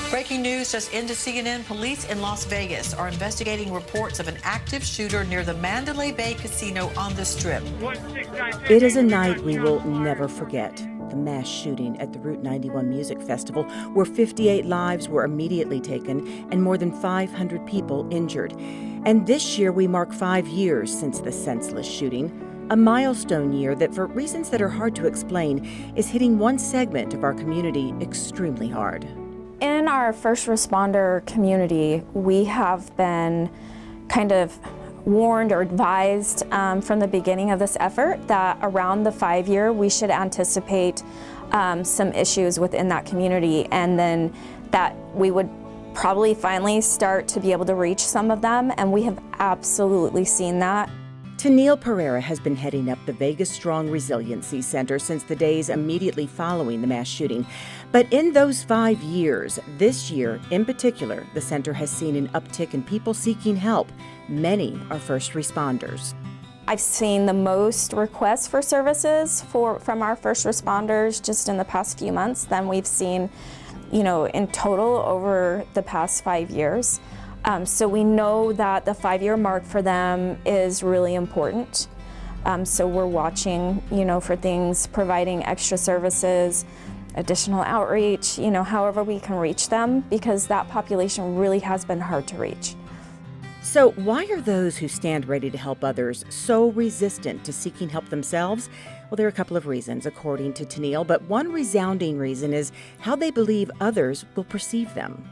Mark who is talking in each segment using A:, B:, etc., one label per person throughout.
A: Breaking news just into CNN. Police in Las Vegas are investigating reports of an active shooter near the Mandalay Bay Casino on the Strip.
B: It is a night we will never forget. The mass shooting at the Route 91 Music Festival, where 58 lives were immediately taken and more than 500 people injured. And this year we mark 5 years since the senseless shooting, a milestone year that, for reasons that are hard to explain, is hitting one segment of our community extremely hard.
C: In our first responder community, we have been kind of warned or advised from the beginning of this effort that around the 5-year we should anticipate some issues within that community, and then that we would probably finally start to be able to reach some of them, and we have absolutely seen that.
B: Tennille Pereira has been heading up the Vegas Strong Resiliency Center since the days immediately following the mass shooting. But in those 5 years, this year in particular, the center has seen an uptick in people seeking help. Many are first responders.
C: I've seen the most requests for services from our first responders just in the past few months than we've seen, in total over the past 5 years. So we know that the 5-year mark for them is really important. So we're watching, for things, providing extra services, additional outreach, however we can reach them, because that population really has been hard to reach.
B: So why are those who stand ready to help others so resistant to seeking help themselves? Well, there are a couple of reasons, according to Tennille, but one resounding reason is how they believe others will perceive them.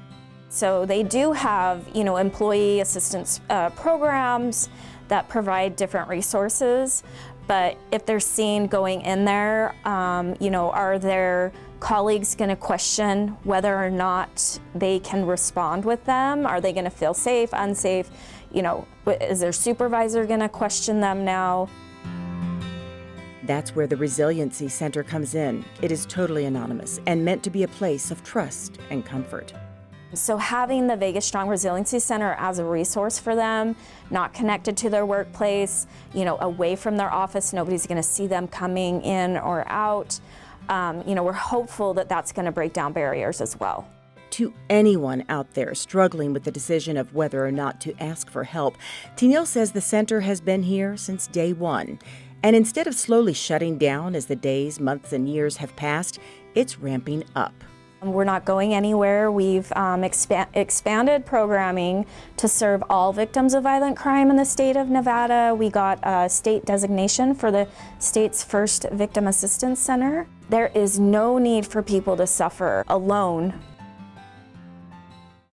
C: So they do have, employee assistance programs that provide different resources, but if they're seen going in there, are their colleagues going to question whether or not they can respond with them? Are they going to feel safe, unsafe? Is their supervisor going to question them now?
B: That's where the Resiliency Center comes in. It is totally anonymous and meant to be a place of trust and comfort.
C: So having the Vegas Strong Resiliency Center as a resource for them, not connected to their workplace, away from their office, nobody's going to see them coming in or out. We're hopeful that that's going to break down barriers as well.
B: To anyone out there struggling with the decision of whether or not to ask for help, Tennille says the center has been here since day one. And instead of slowly shutting down as the days, months, and years have passed, it's ramping up.
C: We're not going anywhere. We've expanded programming to serve all victims of violent crime in the state of Nevada. We got a state designation for the state's first victim assistance center. There is no need for people to suffer alone